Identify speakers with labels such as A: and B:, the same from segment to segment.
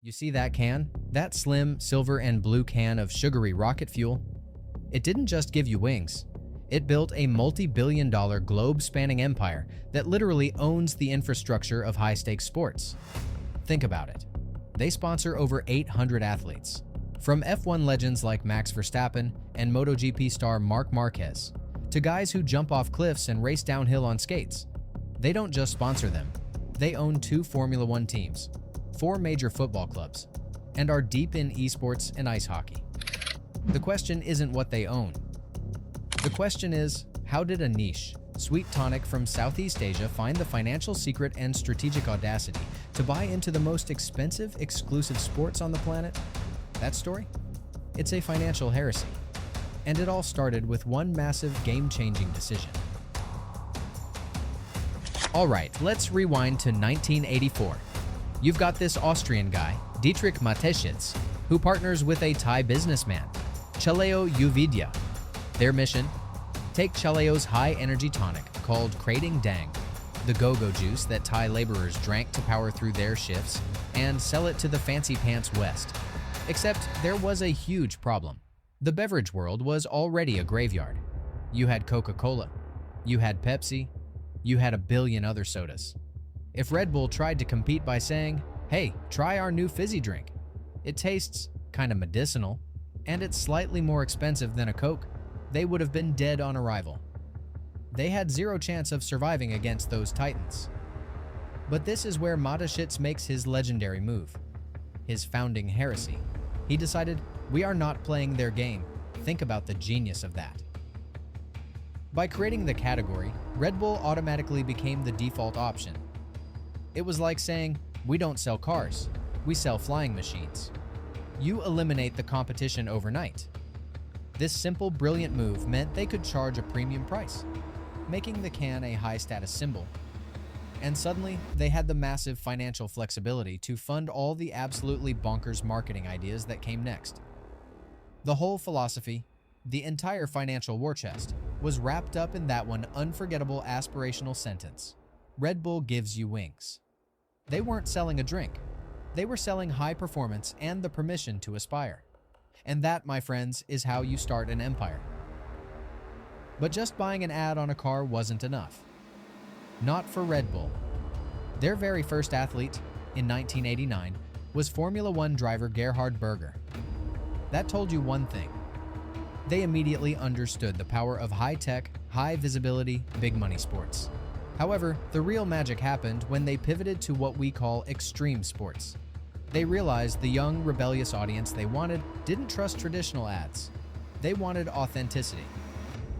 A: You see that can? That slim silver and blue can of sugary rocket fuel? It didn't just give you wings. It built a multi-billion-dollar globe-spanning empire that literally owns the infrastructure of high-stakes sports. Think about it. They sponsor over 800 athletes, from F1 legends like Max Verstappen and MotoGP star Marc Marquez, to guys who jump off cliffs and race downhill on skates. They don't just sponsor them. They own 2 Formula One teams, 4 major football clubs, and are deep in esports and ice hockey. The question isn't what they own. The question is, how did a niche, sweet tonic from Southeast Asia find the financial secret and strategic audacity to buy into the most expensive, exclusive sports on the planet? That story? It's a financial heresy. And it all started with one massive, game-changing decision. All right, let's rewind to 1984. You've got this Austrian guy, Dietrich Mateschitz, who partners with a Thai businessman, Chaleo Uvidya. Their mission? Take Chaleo's high-energy tonic, called Krating Dang, the go-go juice that Thai laborers drank to power through their shifts, and sell it to the fancy pants West. Except there was a huge problem. The beverage world was already a graveyard. You had Coca-Cola, you had Pepsi, you had a billion other sodas. If Red Bull tried to compete by saying, "Hey, try our new fizzy drink. It tastes kind of medicinal, and it's slightly more expensive than a Coke," they would have been dead on arrival. They had zero chance of surviving against those titans. But this is where Mateschitz makes his legendary move, his founding heresy. He decided, we are not playing their game. Think about the genius of that. By creating the category, Red Bull automatically became the default option. It was like saying, we don't sell cars, we sell flying machines. You eliminate the competition overnight. This simple, brilliant move meant they could charge a premium price, making the can a high-status symbol. And suddenly, they had the massive financial flexibility to fund all the absolutely bonkers marketing ideas that came next. The whole philosophy, the entire financial war chest, was wrapped up in that one unforgettable aspirational sentence: Red Bull gives you wings. They weren't selling a drink. They were selling high performance and the permission to aspire. And that, my friends, is how you start an empire. But just buying an ad on a car wasn't enough. Not for Red Bull. Their very first athlete, in 1989, was Formula One driver Gerhard Berger. That told you one thing. They immediately understood the power of high-tech, high-visibility, big-money sports. However, the real magic happened when they pivoted to what we call extreme sports. They realized the young, rebellious audience they wanted didn't trust traditional ads. They wanted authenticity.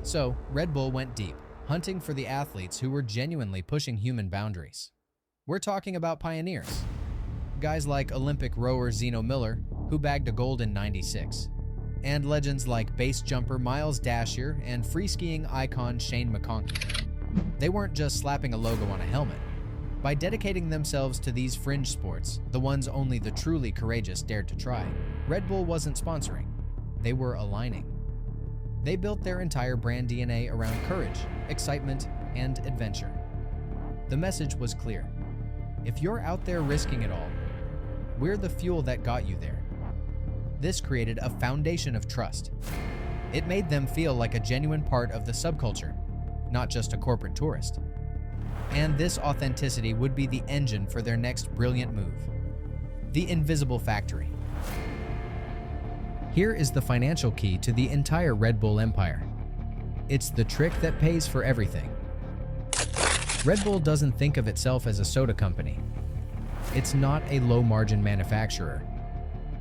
A: So, Red Bull went deep, hunting for the athletes who were genuinely pushing human boundaries. We're talking about pioneers. Guys like Olympic rower Zeno Miller, who bagged a gold in '96, and legends like base jumper Miles Dashier and free-skiing icon Shane McConkey. They weren't just slapping a logo on a helmet. By dedicating themselves to these fringe sports, the ones only the truly courageous dared to try, Red Bull wasn't sponsoring. They were aligning. They built their entire brand DNA around courage, excitement, and adventure. The message was clear. If you're out there risking it all, we're the fuel that got you there. This created a foundation of trust. It made them feel like a genuine part of the subculture, not just a corporate tourist. And this authenticity would be the engine for their next brilliant move: the Invisible Factory. Here is the financial key to the entire Red Bull empire. It's the trick that pays for everything. Red Bull doesn't think of itself as a soda company. It's not a low-margin manufacturer.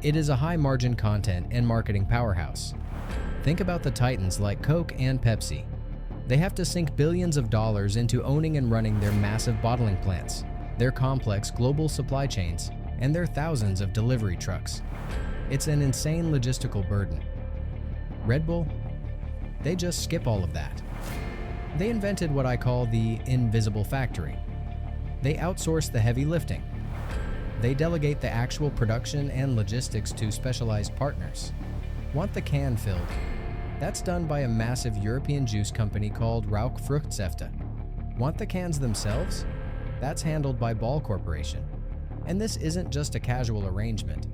A: It is a high-margin content and marketing powerhouse. Think about the titans like Coke and Pepsi. They have to sink billions of dollars into owning and running their massive bottling plants, their complex global supply chains, and their thousands of delivery trucks. It's an insane logistical burden. Red Bull? They just skip all of that. They invented what I call the invisible factory. They outsource the heavy lifting. They delegate the actual production and logistics to specialized partners. Want the can filled? That's done by a massive European juice company called Rauch Fruchtsäfte. Want the cans themselves? That's handled by Ball Corporation. And this isn't just a casual arrangement.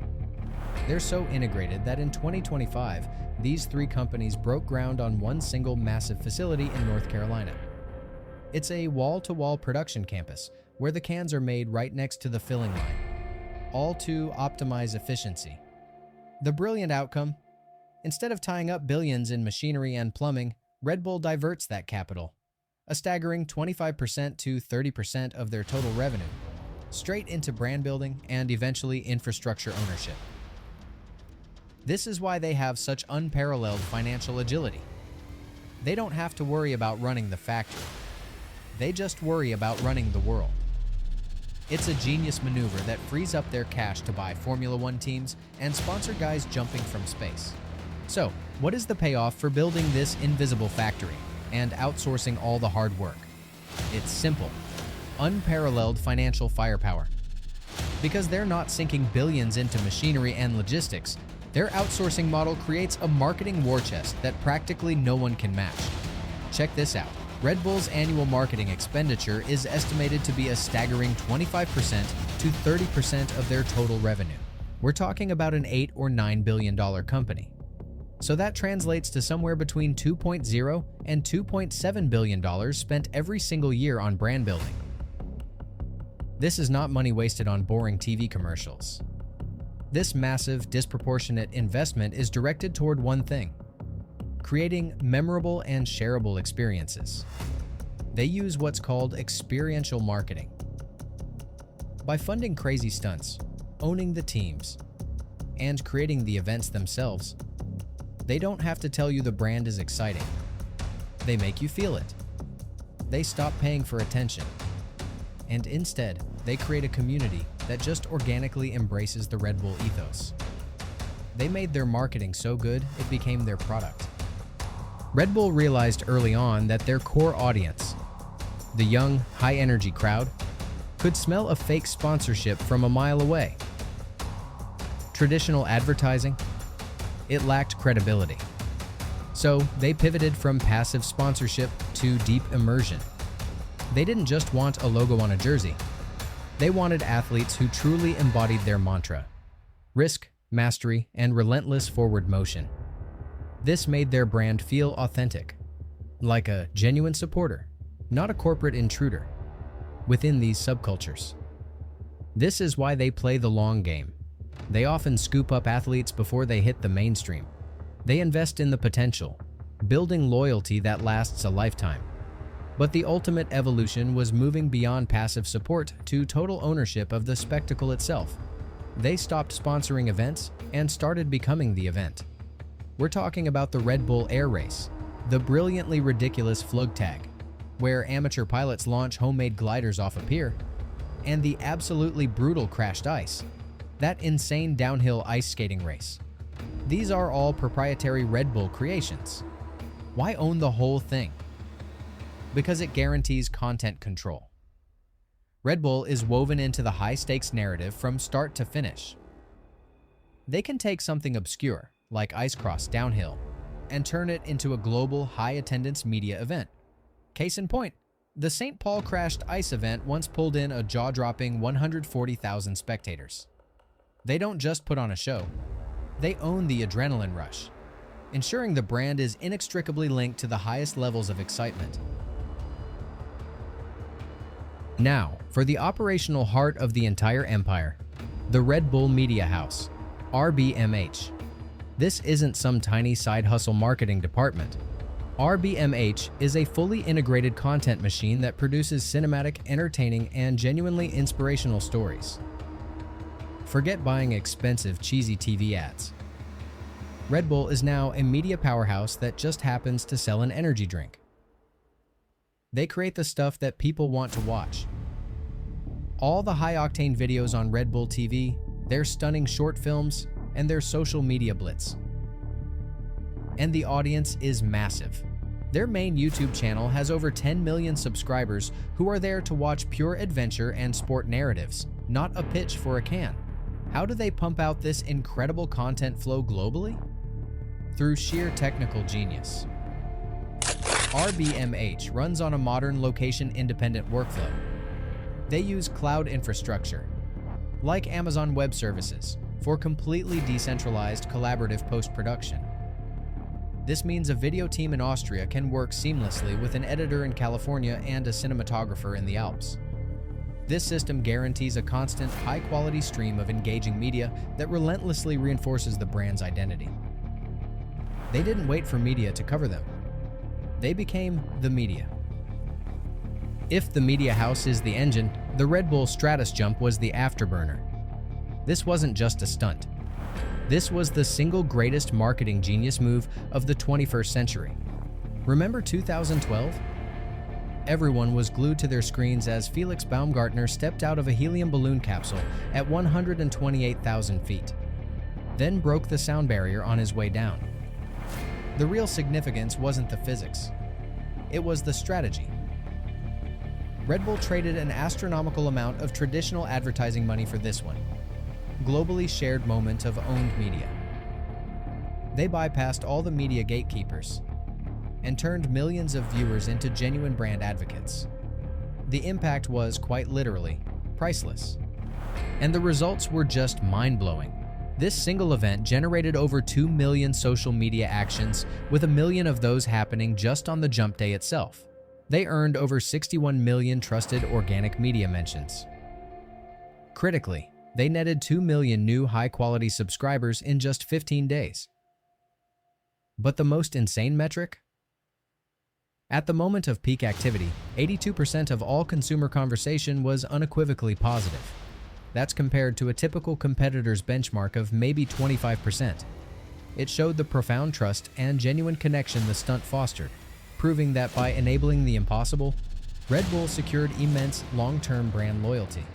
A: They're so integrated that in 2025, these three companies broke ground on one single massive facility in North Carolina. It's a wall-to-wall production campus where the cans are made right next to the filling line, all to optimize efficiency. The brilliant outcome? Instead of tying up billions in machinery and plumbing, Red Bull diverts that capital, a staggering 25% to 30% of their total revenue, straight into brand building and eventually infrastructure ownership. This is why they have such unparalleled financial agility. They don't have to worry about running the factory. They just worry about running the world. It's a genius maneuver that frees up their cash to buy Formula One teams and sponsor guys jumping from space. So, what is the payoff for building this invisible factory and outsourcing all the hard work? It's simple. Unparalleled financial firepower. Because they're not sinking billions into machinery and logistics, their outsourcing model creates a marketing war chest that practically no one can match. Check this out. Red Bull's annual marketing expenditure is estimated to be a staggering 25% to 30% of their total revenue. We're talking about an $8 or $9 billion company. So that translates to somewhere between $2.0 and $2.7 billion spent every single year on brand building. This is not money wasted on boring TV commercials. This massive, disproportionate investment is directed toward one thing: creating memorable and shareable experiences. They use what's called experiential marketing. By funding crazy stunts, owning the teams, and creating the events themselves, they don't have to tell you the brand is exciting. They make you feel it. They stop paying for attention. And instead, they create a community that just organically embraces the Red Bull ethos. They made their marketing so good, it became their product. Red Bull realized early on that their core audience, the young, high-energy crowd, could smell a fake sponsorship from a mile away. Traditional advertising? It lacked credibility. So they pivoted from passive sponsorship to deep immersion. They didn't just want a logo on a jersey. They wanted athletes who truly embodied their mantra: risk, mastery, and relentless forward motion. This made their brand feel authentic, like a genuine supporter, not a corporate intruder, within these subcultures. This is why they play the long game. They often scoop up athletes before they hit the mainstream. They invest in the potential, building loyalty that lasts a lifetime. But the ultimate evolution was moving beyond passive support to total ownership of the spectacle itself. They stopped sponsoring events and started becoming the event. We're talking about the Red Bull Air Race, the brilliantly ridiculous Flugtag, where amateur pilots launch homemade gliders off a pier, and the absolutely brutal Crashed Ice, that insane downhill ice skating race. These are all proprietary Red Bull creations. Why own the whole thing? Because it guarantees content control. Red Bull is woven into the high-stakes narrative from start to finish. They can take something obscure, like ice cross downhill, and turn it into a global high-attendance media event. Case in point, the St. Paul Crashed Ice event once pulled in a jaw-dropping 140,000 spectators. They don't just put on a show, they own the adrenaline rush, ensuring the brand is inextricably linked to the highest levels of excitement. Now, for the operational heart of the entire empire, the Red Bull Media House, RBMH. This isn't some tiny side hustle marketing department. RBMH is a fully integrated content machine that produces cinematic, entertaining, and genuinely inspirational stories. Forget buying expensive, cheesy TV ads. Red Bull is now a media powerhouse that just happens to sell an energy drink. They create the stuff that people want to watch. All the high-octane videos on Red Bull TV, their stunning short films, and their social media blitz. And the audience is massive. Their main YouTube channel has over 10 million subscribers who are there to watch pure adventure and sport narratives, not a pitch for a can. How do they pump out this incredible content flow globally? Through sheer technical genius. RBMH runs on a modern location-independent workflow. They use cloud infrastructure, like Amazon Web Services, for completely decentralized collaborative post-production. This means a video team in Austria can work seamlessly with an editor in California and a cinematographer in the Alps. This system guarantees a constant, high-quality stream of engaging media that relentlessly reinforces the brand's identity. They didn't wait for media to cover them. They became the media. If the media house is the engine, the Red Bull Stratus jump was the afterburner. This wasn't just a stunt. This was the single greatest marketing genius move of the 21st century. Remember 2012? Everyone was glued to their screens as Felix Baumgartner stepped out of a helium balloon capsule at 128,000 feet, then broke the sound barrier on his way down. The real significance wasn't the physics. It was the strategy. Red Bull traded an astronomical amount of traditional advertising money for this one. Globally shared moment of owned media. They bypassed all the media gatekeepers and turned millions of viewers into genuine brand advocates. The impact was, quite literally, priceless. And the results were just mind-blowing. This single event generated over 2 million social media actions, with 1 million of those happening just on the jump day itself. They earned over 61 million trusted organic media mentions. Critically, they netted 2 million new high-quality subscribers in just 15 days. But the most insane metric? At the moment of peak activity, 82% of all consumer conversation was unequivocally positive. That's compared to a typical competitor's benchmark of maybe 25%. It showed the profound trust and genuine connection the stunt fostered, proving that by enabling the impossible, Red Bull secured immense long-term brand loyalty.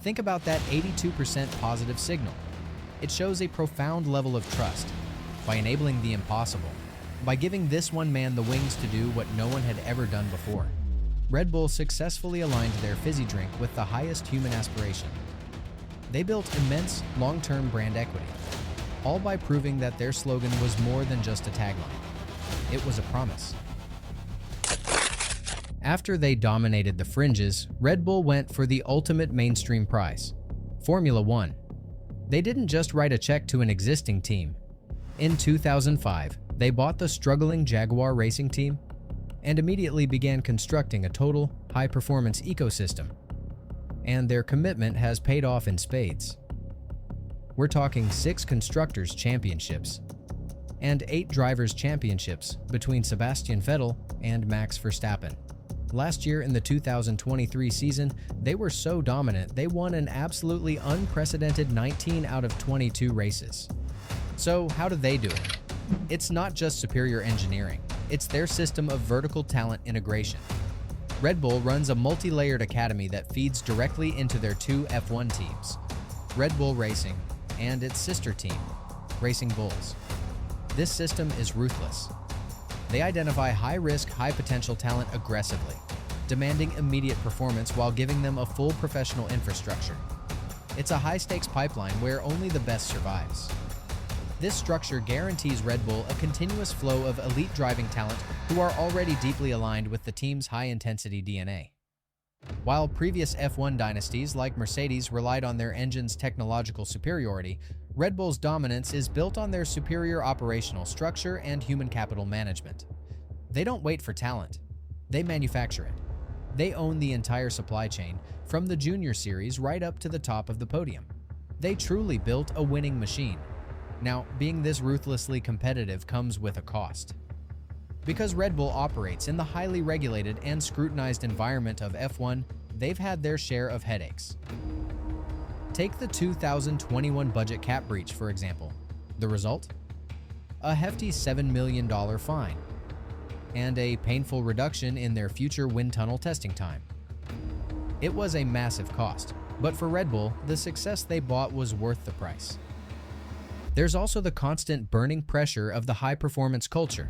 A: Think about that 82% positive signal. It shows a profound level of trust. By enabling the impossible, by giving this one man the wings to do what no one had ever done before, Red Bull successfully aligned their fizzy drink with the highest human aspiration. They built immense, long-term brand equity, all by proving that their slogan was more than just a tagline. It was a promise. After they dominated the fringes, Red Bull went for the ultimate mainstream prize, Formula One. They didn't just write a check to an existing team. In 2005, they bought the struggling Jaguar racing team and immediately began constructing a total, high-performance ecosystem. And their commitment has paid off in spades. We're talking 6 Constructors' Championships and 8 Drivers' Championships between Sebastian Vettel and Max Verstappen. Last year in the 2023 season, they were so dominant they won an absolutely unprecedented 19 out of 22 races. So how do they do it? It's not just superior engineering, it's their system of vertical talent integration. Red Bull runs a multi-layered academy that feeds directly into their 2 F1 teams, Red Bull Racing and its sister team, Racing Bulls. This system is ruthless. They identify high-risk, high-potential talent aggressively, demanding immediate performance while giving them a full professional infrastructure. It's a high-stakes pipeline where only the best survives. This structure guarantees Red Bull a continuous flow of elite driving talent who are already deeply aligned with the team's high-intensity DNA. While previous F1 dynasties like Mercedes relied on their engine's technological superiority, Red Bull's dominance is built on their superior operational structure and human capital management. They don't wait for talent. They manufacture it. They own the entire supply chain, from the junior series right up to the top of the podium. They truly built a winning machine. Now, being this ruthlessly competitive comes with a cost. Because Red Bull operates in the highly regulated and scrutinized environment of F1, they've had their share of headaches. Take the 2021 budget cap breach, for example. The result? A hefty $7 million fine, and a painful reduction in their future wind tunnel testing time. It was a massive cost, but for Red Bull, the success they bought was worth the price. There's also the constant burning pressure of the high-performance culture.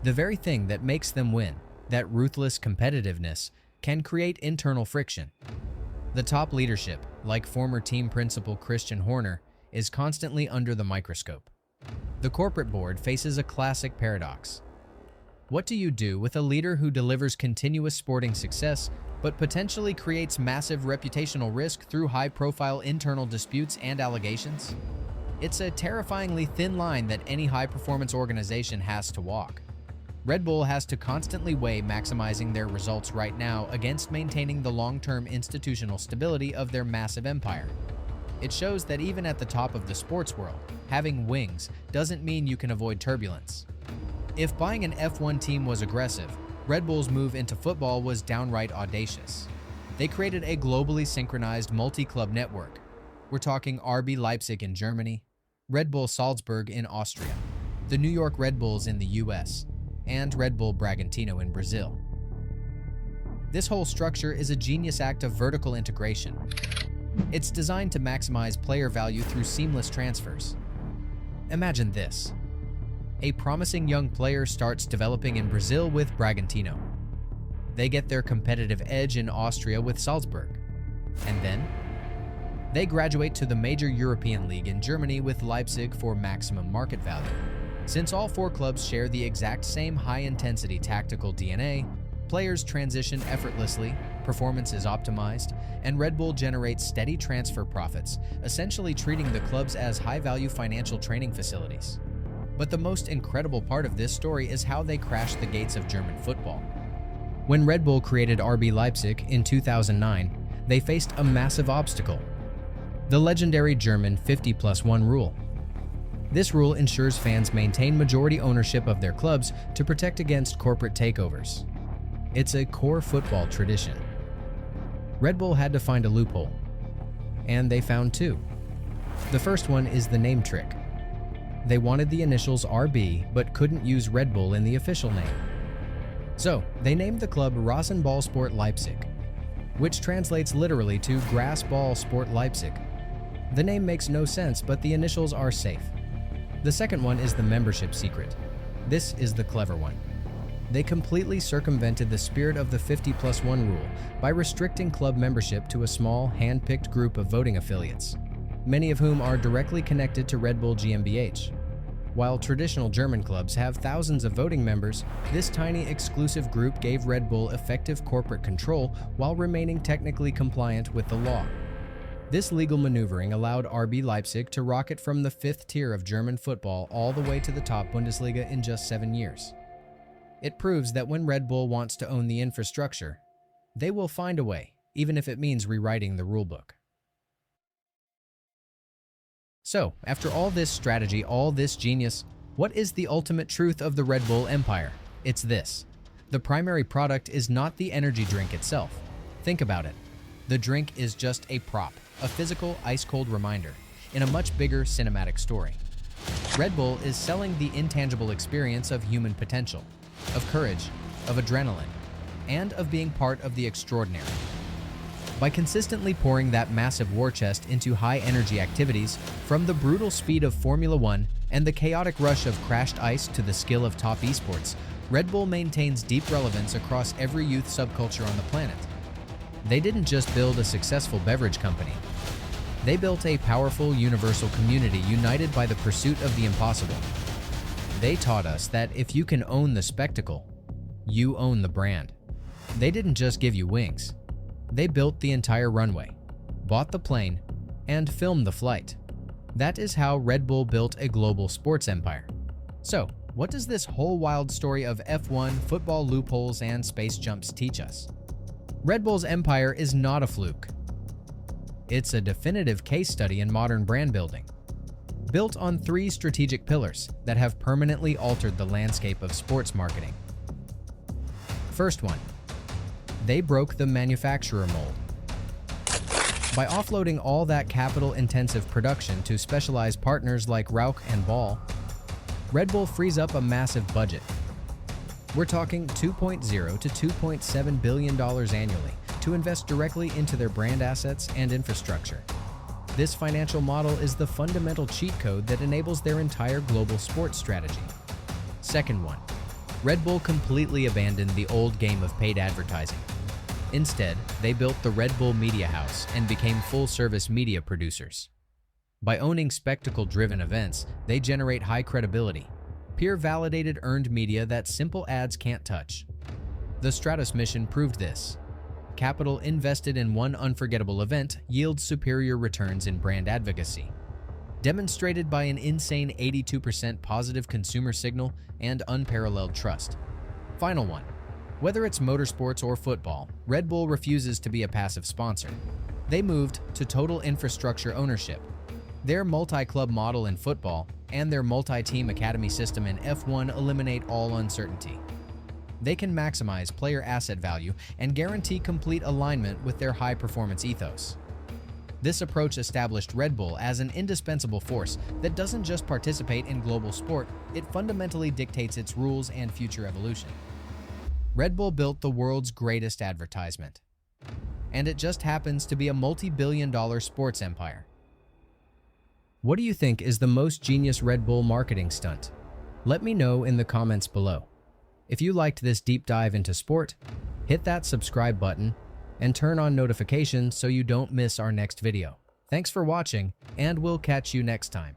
A: The very thing that makes them win, that ruthless competitiveness, can create internal friction. The top leadership, like former team principal Christian Horner, is constantly under the microscope. The corporate board faces a classic paradox. What do you do with a leader who delivers continuous sporting success but potentially creates massive reputational risk through high-profile internal disputes and allegations? It's a terrifyingly thin line that any high-performance organization has to walk. Red Bull has to constantly weigh maximizing their results right now against maintaining the long-term institutional stability of their massive empire. It shows that even at the top of the sports world, having wings doesn't mean you can avoid turbulence. If buying an F1 team was aggressive, Red Bull's move into football was downright audacious. They created a globally synchronized multi-club network. We're talking RB Leipzig in Germany, Red Bull Salzburg in Austria, the New York Red Bulls in the US, and Red Bull Bragantino in Brazil. This whole structure is a genius act of vertical integration. It's designed to maximize player value through seamless transfers. Imagine this. A promising young player starts developing in Brazil with Bragantino. They get their competitive edge in Austria with Salzburg. And then, they graduate to the major European league in Germany with Leipzig for maximum market value. Since all four clubs share the exact same high-intensity tactical DNA, players transition effortlessly, performance is optimized, and Red Bull generates steady transfer profits, essentially treating the clubs as high-value financial training facilities. But the most incredible part of this story is how they crashed the gates of German football. When Red Bull created RB Leipzig in 2009, they faced a massive obstacle: the legendary German 50+1 rule. This rule ensures fans maintain majority ownership of their clubs to protect against corporate takeovers. It's a core football tradition. Red Bull had to find a loophole, and they found two. The first one is the name trick. They wanted the initials RB but couldn't use Red Bull in the official name. So, they named the club Rasenballsport Leipzig, which translates literally to Grass Ball Sport Leipzig. The name makes no sense, but the initials are safe. The second one is the membership secret. This is the clever one. They completely circumvented the spirit of the 50+1 rule by restricting club membership to a small, hand-picked group of voting affiliates, many of whom are directly connected to Red Bull GmbH. While traditional German clubs have thousands of voting members, this tiny exclusive group gave Red Bull effective corporate control while remaining technically compliant with the law. This legal maneuvering allowed RB Leipzig to rocket from the fifth tier of German football all the way to the top Bundesliga in just 7 years. It proves that when Red Bull wants to own the infrastructure, they will find a way, even if it means rewriting the rulebook. So, after all this strategy, all this genius, what is the ultimate truth of the Red Bull empire? It's this. The primary product is not the energy drink itself. Think about it. The drink is just a prop, a physical, ice-cold reminder, in a much bigger cinematic story. Red Bull is selling the intangible experience of human potential, of courage, of adrenaline, and of being part of the extraordinary. By consistently pouring that massive war chest into high-energy activities, from the brutal speed of Formula One and the chaotic rush of crashed ice to the skill of top esports, Red Bull maintains deep relevance across every youth subculture on the planet. They didn't just build a successful beverage company. They built a powerful, universal community united by the pursuit of the impossible. They taught us that if you can own the spectacle, you own the brand. They didn't just give you wings. They built the entire runway, bought the plane, and filmed the flight. That is how Red Bull built a global sports empire. So, what does this whole wild story of F1, football loopholes, and space jumps teach us? Red Bull's empire is not a fluke. It's a definitive case study in modern brand building, built on 3 strategic pillars that have permanently altered the landscape of sports marketing. First one, they broke the manufacturer mold. By offloading all that capital-intensive production to specialized partners like Rauch and Ball, Red Bull frees up a massive budget. We're talking $2.0 to $2.7 billion annually to invest directly into their brand assets and infrastructure. This financial model is the fundamental cheat code that enables their entire global sports strategy. Second one, Red Bull completely abandoned the old game of paid advertising. Instead, they built the Red Bull Media House and became full-service media producers. By owning spectacle-driven events, they generate high credibility, peer-validated earned media that simple ads can't touch. The Stratos mission proved this. Capital invested in one unforgettable event yields superior returns in brand advocacy, demonstrated by an insane 82% positive consumer signal and unparalleled trust. Final one. Whether it's motorsports or football, Red Bull refuses to be a passive sponsor. They moved to total infrastructure ownership. Their multi-club model in football and their multi-team academy system in F1 eliminate all uncertainty. They can maximize player asset value and guarantee complete alignment with their high-performance ethos. This approach established Red Bull as an indispensable force that doesn't just participate in global sport, it fundamentally dictates its rules and future evolution. Red Bull built the world's greatest advertisement, and it just happens to be a multi-billion-dollar sports empire. What do you think is the most genius Red Bull marketing stunt? Let me know in the comments below. If you liked this deep dive into sport, hit that subscribe button and turn on notifications so you don't miss our next video. Thanks for watching, and we'll catch you next time.